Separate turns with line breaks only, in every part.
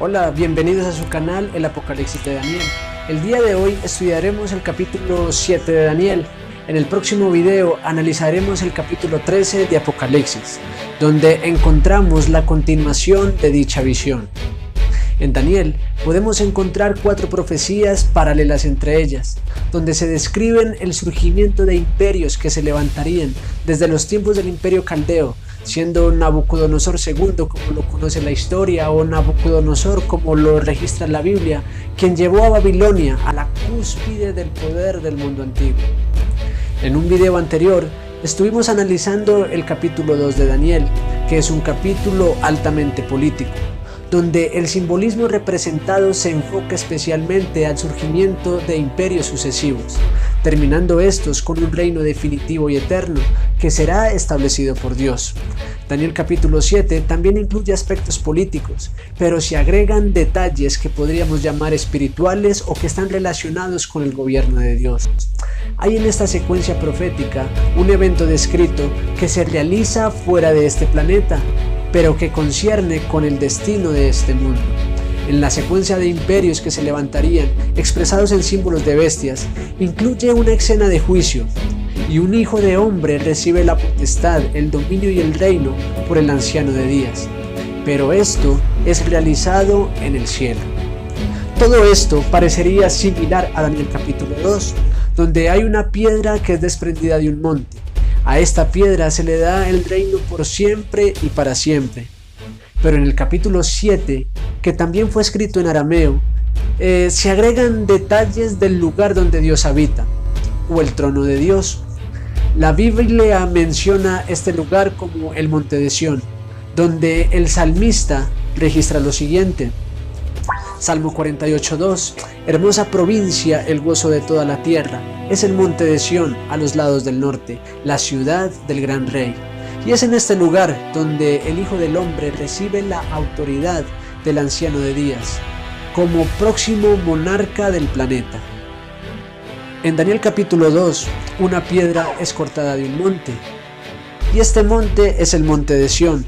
Hola, bienvenidos a su canal El Apocalipsis de Daniel. El día de hoy estudiaremos el capítulo 7 de Daniel. En el próximo video analizaremos el capítulo 13 de Apocalipsis, donde encontramos la continuación de dicha visión. En Daniel podemos encontrar 4 profecías paralelas entre ellas, donde se describen el surgimiento de imperios que se levantarían desde los tiempos del Imperio Caldeo, siendo Nabucodonosor II, como lo conoce la historia, o Nabucodonosor, como lo registra la Biblia, quien llevó a Babilonia a la cúspide del poder del mundo antiguo. En un video anterior estuvimos analizando el capítulo 2 de Daniel, que es un capítulo altamente político, donde el simbolismo representado se enfoca especialmente al surgimiento de imperios sucesivos, terminando estos con un reino definitivo y eterno que será establecido por Dios. Daniel capítulo 7 también incluye aspectos políticos, pero se agregan detalles que podríamos llamar espirituales o que están relacionados con el gobierno de Dios. Hay en esta secuencia profética un evento descrito que se realiza fuera de este planeta, pero que concierne con el destino de este mundo. En la secuencia de imperios que se levantarían, expresados en símbolos de bestias, incluye una escena de juicio, y un hijo de hombre recibe la potestad, el dominio y el reino por el anciano de días. Pero esto es realizado en el cielo. Todo esto parecería similar a Daniel capítulo 2, donde hay una piedra que es desprendida de un monte. A esta piedra se le da el reino por siempre y para siempre. Pero en el capítulo 7, que también fue escrito en arameo, se agregan detalles del lugar donde Dios habita, o el trono de Dios. La Biblia menciona este lugar como el monte de Sión, donde el salmista registra lo siguiente. Salmo 48:2, hermosa provincia, el gozo de toda la tierra, es el monte de Sión a los lados del norte, la ciudad del gran rey. Y es en este lugar donde el Hijo del Hombre recibe la autoridad del anciano de días, como próximo monarca del planeta. En Daniel capítulo 2, una piedra es cortada de un monte, y este monte es el monte de Sión,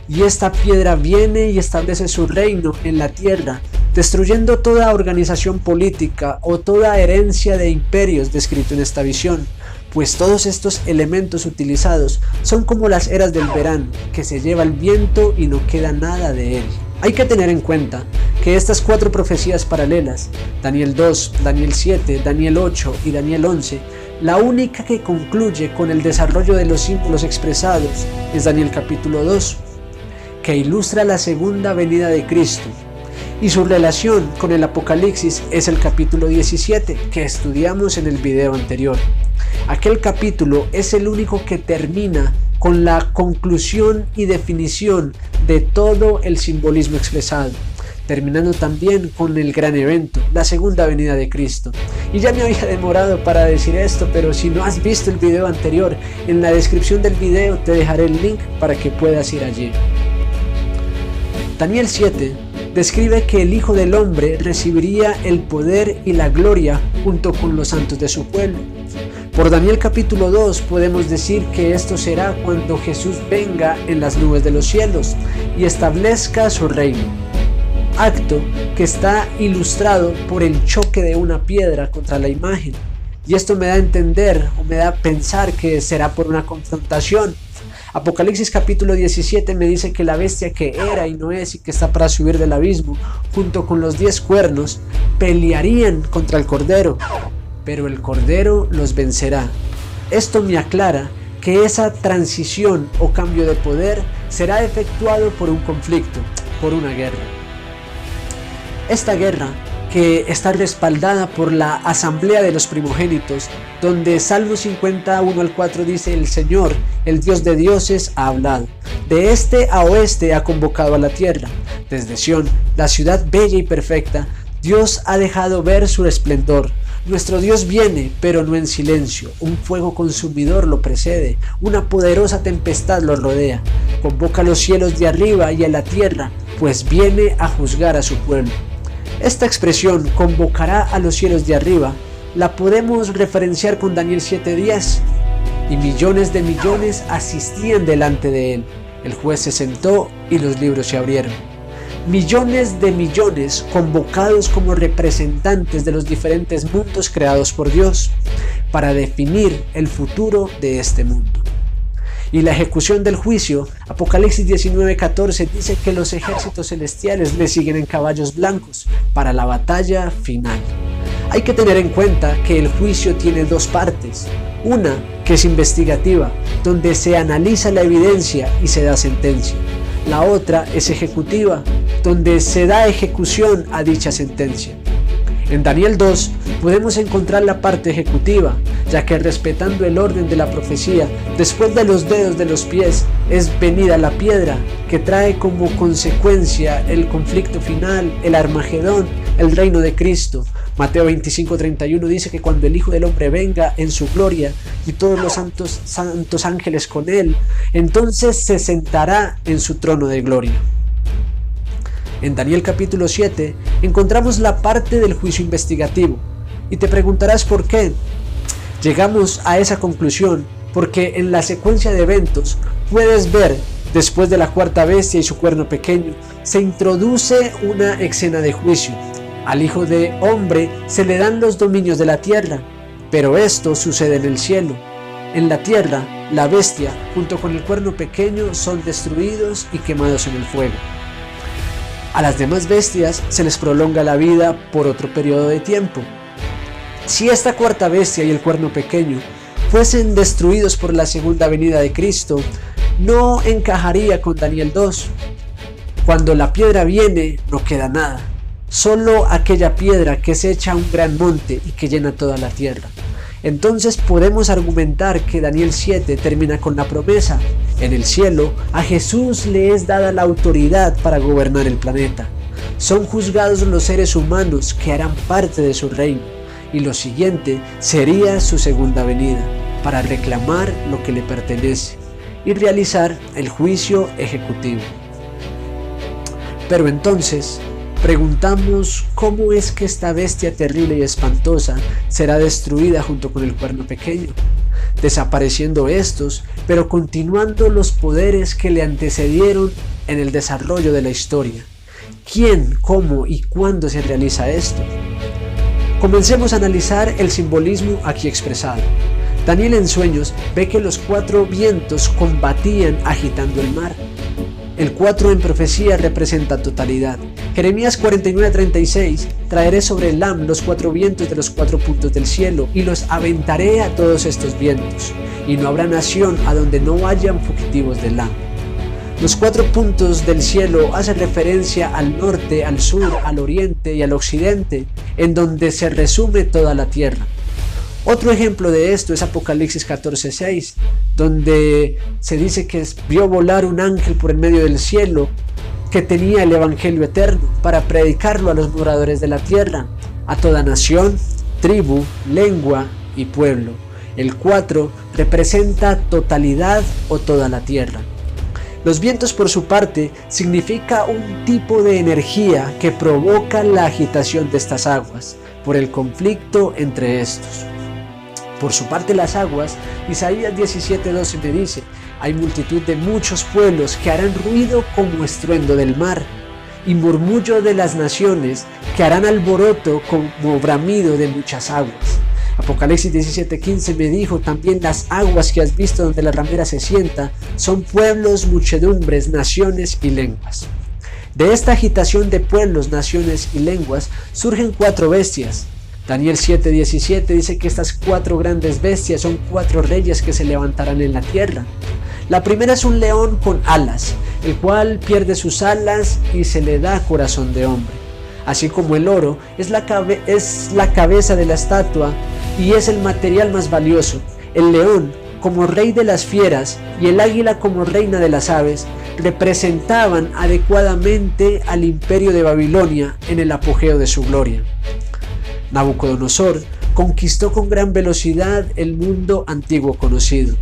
y esta piedra viene y establece su reino en la tierra, destruyendo toda organización política o toda herencia de imperios descrito en esta visión, pues todos estos elementos utilizados son como las eras del verano, que se lleva el viento y no queda nada de él. Hay que tener en cuenta que estas 4 profecías paralelas, Daniel 2, Daniel 7, Daniel 8 y Daniel 11, la única que concluye con el desarrollo de los símbolos expresados es Daniel capítulo 2, que ilustra la segunda venida de Cristo, y su relación con el Apocalipsis es el capítulo 17 que estudiamos en el video anterior. Aquel capítulo es el único que termina con la conclusión y definición de todo el simbolismo expresado, terminando también con el gran evento, la segunda venida de Cristo. Y ya me había demorado para decir esto, pero si no has visto el video anterior, en la descripción del video te dejaré el link para que puedas ir allí. Daniel 7 describe que el Hijo del Hombre recibiría el poder y la gloria junto con los santos de su pueblo. Por Daniel capítulo 2 podemos decir que esto será cuando Jesús venga en las nubes de los cielos y establezca su reino. Acto que está ilustrado por el choque de una piedra contra la imagen. Y esto me da a entender o me da a pensar que será por una confrontación. Apocalipsis capítulo 17 me dice que la bestia que era y no es y que está para subir del abismo, junto con los 10 cuernos, pelearían contra el Cordero, pero el Cordero los vencerá. Esto me aclara que esa transición o cambio de poder será efectuado por un conflicto, por una guerra. Esta guerra, que está respaldada por la asamblea de los primogénitos, donde Salmo 51 al 4 dice: el Señor, el Dios de dioses, ha hablado. De este a oeste ha convocado a la tierra. Desde Sión, la ciudad bella y perfecta, Dios ha dejado ver su esplendor. Nuestro Dios viene, pero no en silencio. Un fuego consumidor lo precede. Una poderosa tempestad lo rodea. Convoca a los cielos de arriba y a la tierra, pues viene a juzgar a su pueblo. Esta expresión, convocará a los cielos de arriba, la podemos referenciar con Daniel 7:10. Y millones de millones asistían delante de él. El juez se sentó y los libros se abrieron. millones de millones convocados como representantes de los diferentes mundos creados por Dios para definir el futuro de este mundo. Y la ejecución del juicio, Apocalipsis 19:14 dice que los ejércitos celestiales le siguen en caballos blancos para la batalla final. Hay que tener en cuenta que el juicio tiene dos partes, una que es investigativa, donde se analiza la evidencia y se da sentencia. La otra es ejecutiva, donde se da ejecución a dicha sentencia. En Daniel 2 podemos encontrar la parte ejecutiva, ya que respetando el orden de la profecía, después de los dedos de los pies es venida la piedra, que trae como consecuencia el conflicto final, el Armagedón, el reino de Cristo. Mateo 25:31 dice que cuando el Hijo del Hombre venga en su gloria y todos los santos ángeles con él, entonces se sentará en su trono de gloria. En Daniel capítulo 7 encontramos la parte del juicio investigativo y te preguntarás por qué. Llegamos a esa conclusión porque en la secuencia de eventos puedes ver, después de la cuarta bestia y su cuerno pequeño, se introduce una escena de juicio. Al Hijo de Hombre se le dan los dominios de la tierra, pero esto sucede en el cielo. En la tierra, la bestia junto con el cuerno pequeño son destruidos y quemados en el fuego. A las demás bestias se les prolonga la vida por otro periodo de tiempo. Si esta cuarta bestia y el cuerno pequeño fuesen destruidos por la segunda venida de Cristo, no encajaría con Daniel 2. Cuando la piedra viene, no queda nada, solo aquella piedra que se echa a un gran monte y que llena toda la tierra. Entonces podemos argumentar que Daniel 7 termina con la promesa: en el cielo a Jesús le es dada la autoridad para gobernar el planeta. Son juzgados los seres humanos que harán parte de su reino, y lo siguiente sería su segunda venida, para reclamar lo que le pertenece y realizar el juicio ejecutivo. Pero entonces preguntamos cómo es que esta bestia terrible y espantosa será destruida junto con el cuerno pequeño, desapareciendo estos, pero continuando los poderes que le antecedieron en el desarrollo de la historia. ¿Quién, cómo y cuándo se realiza esto? Comencemos a analizar el simbolismo aquí expresado. Daniel en sueños ve que los cuatro vientos combatían agitando el mar. El 4 en profecía representa totalidad. Jeremías 49:36: traeré sobre Elam los cuatro vientos de los cuatro puntos del cielo y los aventaré a todos estos vientos, y no habrá nación a donde no vayan fugitivos de Elam. Los cuatro puntos del cielo hacen referencia al norte, al sur, al oriente y al occidente, en donde se resume toda la tierra. Otro ejemplo de esto es Apocalipsis 14:6, donde se dice que vio volar un ángel por el medio del cielo que tenía el evangelio eterno para predicarlo a los moradores de la tierra, a toda nación, tribu, lengua y pueblo. El 4 representa totalidad o toda la tierra. Los vientos, por su parte, significa un tipo de energía que provoca la agitación de estas aguas por el conflicto entre estos. Por su parte, las aguas, Isaías 17:12 me dice: hay multitud de muchos pueblos que harán ruido como estruendo del mar, y murmullo de las naciones que harán alboroto como bramido de muchas aguas. Apocalipsis 17:15 me dijo también: las aguas que has visto donde la ramera se sienta son pueblos, muchedumbres, naciones y lenguas. De esta agitación de pueblos, naciones y lenguas surgen cuatro bestias. Daniel 7:17 dice que estas cuatro grandes bestias son cuatro reyes que se levantarán en la tierra. La primera es un león con alas, el cual pierde sus alas y se le da corazón de hombre. Así como el oro es la cabeza de la estatua y es el material más valioso, el león, como rey de las fieras, y el águila como reina de las aves, representaban adecuadamente al imperio de Babilonia en el apogeo de su gloria. Nabucodonosor conquistó con gran velocidad el mundo antiguo conocido.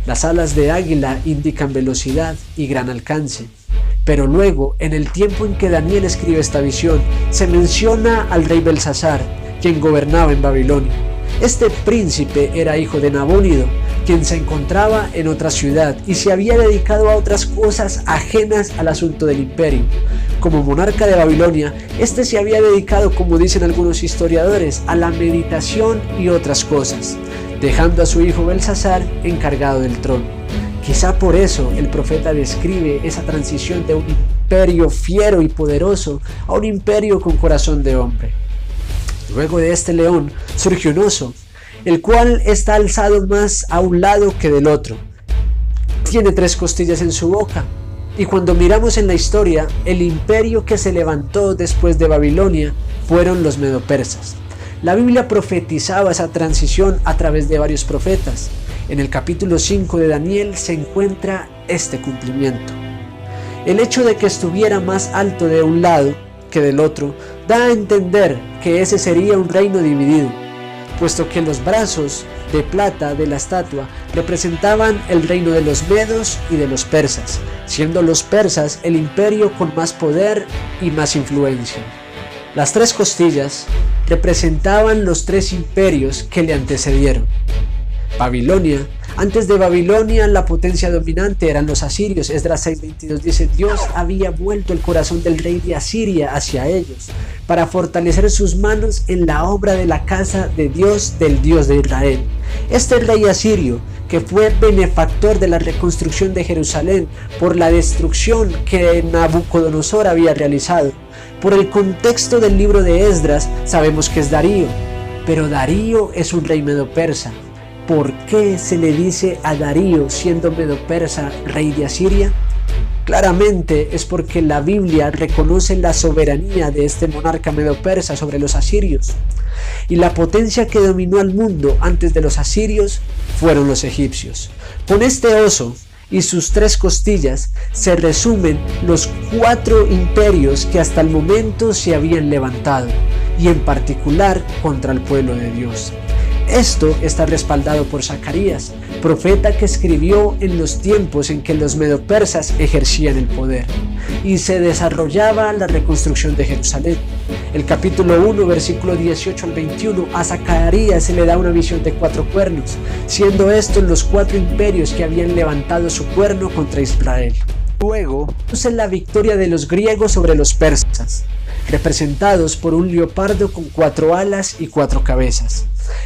Las alas de águila indican velocidad y gran alcance. Pero luego, en el tiempo en que Daniel escribe esta visión, se menciona al rey Belsasar, quien gobernaba en Babilonia. Este príncipe era hijo de Nabónido, quien se encontraba en otra ciudad y se había dedicado a otras cosas ajenas al asunto del imperio, Como monarca de Babilonia, este se había dedicado, como dicen algunos historiadores, a la meditación y otras cosas, dejando a su hijo Belsasar encargado del trono. Quizá por eso el profeta describe esa transición de un imperio fiero y poderoso a un imperio con corazón de hombre. Luego de este león surge un oso, el cual está alzado más a un lado que del otro. Tiene 3 costillas en su boca. Y cuando miramos en la historia, el imperio que se levantó después de Babilonia fueron los medo-persas. La Biblia profetizaba esa transición a través de varios profetas. En el capítulo 5 de Daniel se encuentra este cumplimiento. El hecho de que estuviera más alto de un lado que del otro da a entender que ese sería un reino dividido, puesto que los brazos de plata de la estatua representaban el reino de los medos y de los persas, siendo los persas el imperio con más poder y más influencia. Las 3 costillas representaban los 3 imperios que le antecedieron. Babilonia. Antes de Babilonia, la potencia dominante eran los asirios. Esdras 6:22 dice: Dios había vuelto el corazón del rey de Asiria hacia ellos, para fortalecer sus manos en la obra de la casa de Dios, del Dios de Israel. Este rey asirio, que fue benefactor de la reconstrucción de Jerusalén por la destrucción que Nabucodonosor había realizado. Por el contexto del libro de Esdras, sabemos que es Darío, pero Darío es un rey medo-persa. ¿Por qué se le dice a Darío, siendo medo-persa, rey de Asiria? Claramente es porque la Biblia reconoce la soberanía de este monarca medo-persa sobre los asirios. Y la potencia que dominó al mundo antes de los asirios fueron los egipcios. Con este oso y sus 3 costillas se resumen los 4 imperios que hasta el momento se habían levantado, y en particular contra el pueblo de Dios. Esto está respaldado por Zacarías, profeta que escribió en los tiempos en que los medo-persas ejercían el poder y se desarrollaba la reconstrucción de Jerusalén. El capítulo 1, versículo 18 al 21, a Zacarías se le da una visión de 4 cuernos, siendo estos los 4 imperios que habían levantado su cuerno contra Israel. Luego, es la victoria de los griegos sobre los persas, representados por un leopardo con 4 alas y 4 cabezas.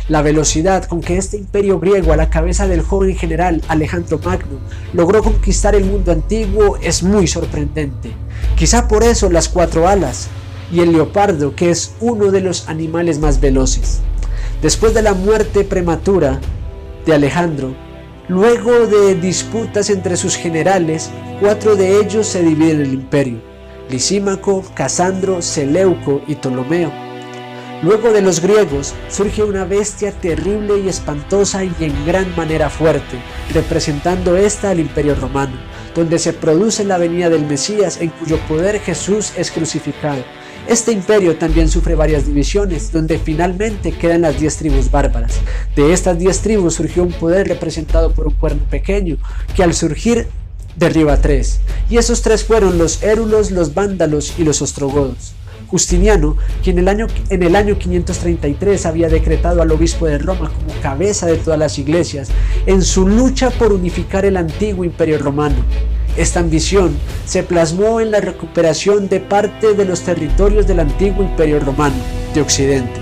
La velocidad con que este imperio griego, a la cabeza del joven general Alejandro Magno, logró conquistar el mundo antiguo es muy sorprendente. Quizá por eso las 4 alas y el leopardo, que es uno de los animales más veloces. Después de la muerte prematura de Alejandro, luego de disputas entre sus generales, 4 de ellos se dividen el imperio: Lisímaco, Casandro, Seleuco y Ptolomeo. Luego de los griegos surge una bestia terrible y espantosa y en gran manera fuerte, representando esta al Imperio Romano, donde se produce la venida del Mesías, en cuyo poder Jesús es crucificado. Este imperio también sufre varias divisiones, donde finalmente quedan las 10 tribus bárbaras. De estas 10 tribus surgió un poder representado por un cuerno pequeño, que al surgir derriba 3, y esos 3 fueron los érulos, los vándalos y los ostrogodos. Justiniano, quien en el año 533 había decretado al obispo de Roma como cabeza de todas las iglesias, en su lucha por unificar el antiguo imperio romano. Esta ambición se plasmó en la recuperación de parte de los territorios del antiguo imperio romano de Occidente.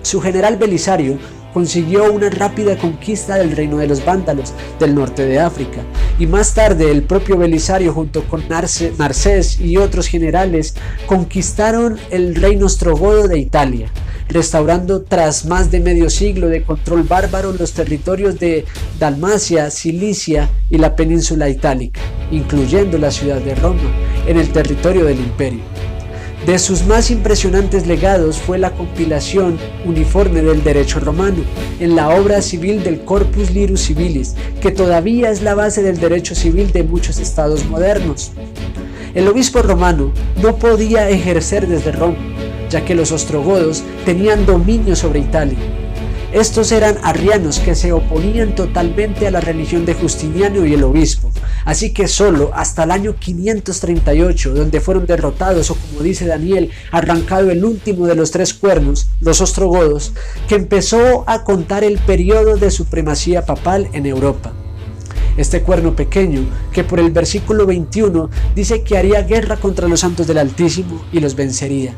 Su general Belisario consiguió una rápida conquista del reino de los vándalos del norte de África, y más tarde el propio Belisario junto con Narcés y otros generales conquistaron el reino ostrogodo de Italia, restaurando tras más de medio siglo de control bárbaro los territorios de Dalmacia, Cilicia y la península itálica, incluyendo la ciudad de Roma, en el territorio del imperio. De sus más impresionantes legados fue la compilación uniforme del derecho romano en la obra civil del Corpus Liris Civilis, que todavía es la base del derecho civil de muchos estados modernos. El obispo romano no podía ejercer desde Roma, ya que los ostrogodos tenían dominio sobre Italia. Estos eran arrianos que se oponían totalmente a la religión de Justiniano y el obispo, así que solo hasta el año 538, donde fueron derrotados, o como dice Daniel, arrancado el último de los 3 cuernos, los ostrogodos, que empezó a contar el periodo de supremacía papal en Europa. Este cuerno pequeño, que por el versículo 21 dice que haría guerra contra los santos del Altísimo y los vencería.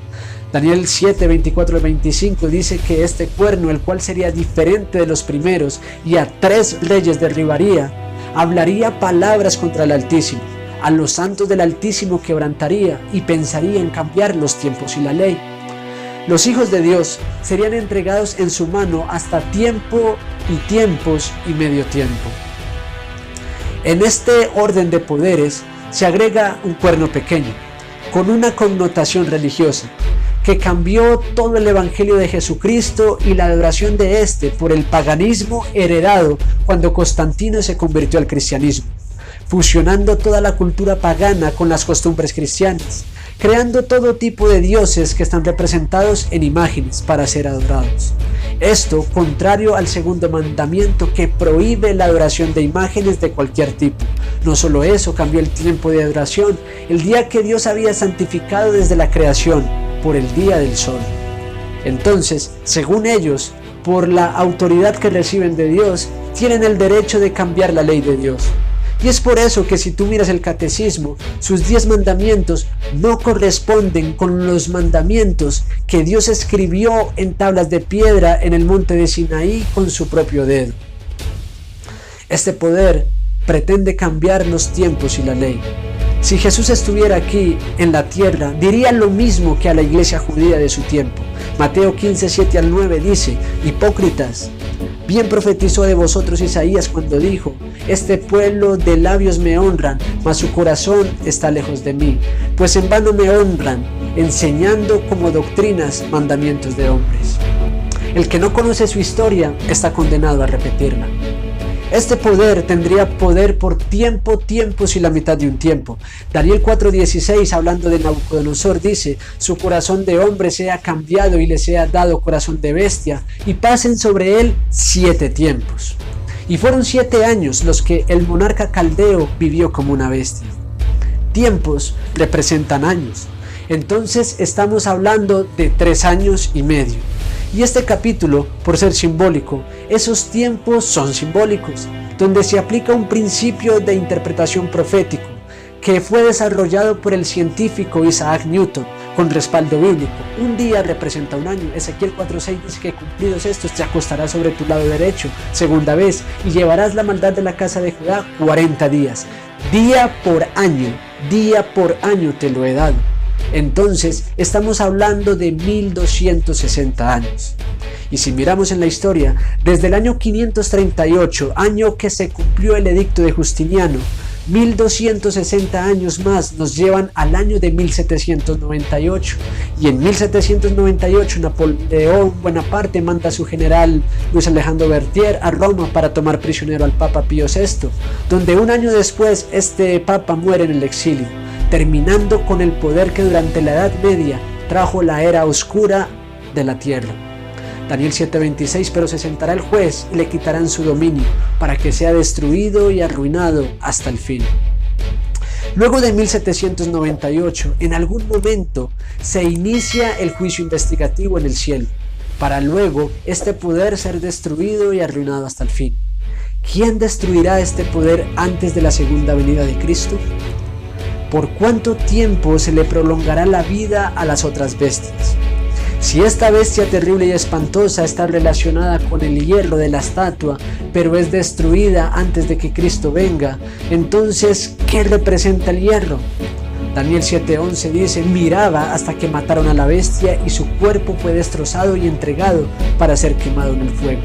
Daniel 7, 24 al 25 dice que este cuerno, el cual sería diferente de los primeros y a 3 reyes derribaría, hablaría palabras contra el Altísimo, a los santos del Altísimo quebrantaría y pensaría en cambiar los tiempos y la ley. Los hijos de Dios serían entregados en su mano hasta tiempo y tiempos y medio tiempo. En este orden de poderes se agrega un cuerno pequeño, con una connotación religiosa, que cambió todo el evangelio de Jesucristo y la adoración de este por el paganismo heredado cuando Constantino se convirtió al cristianismo, fusionando toda la cultura pagana con las costumbres cristianas, creando todo tipo de dioses que están representados en imágenes para ser adorados. Esto contrario al segundo mandamiento, que prohíbe la adoración de imágenes de cualquier tipo. No solo eso, cambió el tiempo de adoración, el día que Dios había santificado desde la creación, por el día del sol. Entonces, según ellos, por la autoridad que reciben de Dios, tienen el derecho de cambiar la ley de Dios. Y es por eso que si tú miras el catecismo, sus 10 mandamientos no corresponden con los mandamientos que Dios escribió en tablas de piedra en el monte de Sinaí con su propio dedo. Este poder pretende cambiar los tiempos y la ley. Si Jesús estuviera aquí en la tierra, diría lo mismo que a la iglesia judía de su tiempo. Mateo 15, 7 al 9 dice: hipócritas, bien profetizó de vosotros Isaías cuando dijo: este pueblo de labios me honran, mas su corazón está lejos de mí, pues en vano me honran, enseñando como doctrinas mandamientos de hombres. El que no conoce su historia está condenado a repetirla. Este poder tendría poder por tiempos y la mitad de un tiempo. Daniel 4:16, hablando de Nabucodonosor, dice: su corazón de hombre sea cambiado y le sea dado corazón de bestia, y pasen sobre él 7 tiempos. Y fueron 7 años los que el monarca caldeo vivió como una bestia. Tiempos representan años. Entonces estamos hablando de 3 años y medio. Y este capítulo, por ser simbólico, esos tiempos son simbólicos, donde se aplica un principio de interpretación profético que fue desarrollado por el científico Isaac Newton con respaldo bíblico. Un día representa un año. Ezequiel 4:6 dice que cumplidos estos te acostarás sobre tu lado derecho, segunda vez, y llevarás la maldad de la casa de Judá 40 días. Día por año te lo he dado. Entonces estamos hablando de 1260 años. Y si miramos en la historia, desde el año 538, año que se cumplió el edicto de Justiniano, 1260 años más nos llevan al año de 1798. Y en 1798 Napoleón Bonaparte manda a su general Luis Alejandro Berthier a Roma para tomar prisionero al Papa Pío VI, donde un año después este Papa muere en el exilio, terminando con el poder que durante la Edad Media trajo la era oscura de la tierra. Daniel 7:26, pero se sentará el juez y le quitarán su dominio, para que sea destruido y arruinado hasta el fin. Luego de 1798, en algún momento se inicia el juicio investigativo en el cielo, para luego este poder ser destruido y arruinado hasta el fin. ¿Quién destruirá este poder antes de la segunda venida de Cristo? ¿Por cuánto tiempo se le prolongará la vida a las otras bestias? Si esta bestia terrible y espantosa está relacionada con el hierro de la estatua, pero es destruida antes de que Cristo venga, entonces, ¿qué representa el hierro? Daniel 7:11 dice: miraba hasta que mataron a la bestia y su cuerpo fue destrozado y entregado para ser quemado en el fuego.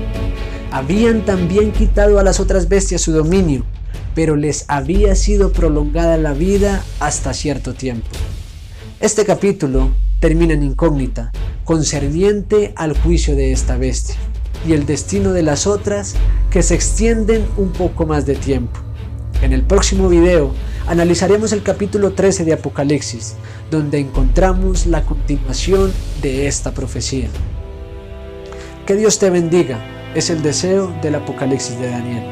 Habían también quitado a las otras bestias su dominio, pero les había sido prolongada la vida hasta cierto tiempo. Este capítulo termina en incógnita, concerniente al juicio de esta bestia y el destino de las otras, que se extienden un poco más de tiempo. En el próximo video analizaremos el capítulo 13 de Apocalipsis, donde encontramos la continuación de esta profecía. Que Dios te bendiga, es el deseo del Apocalipsis de Daniel.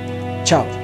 Chao.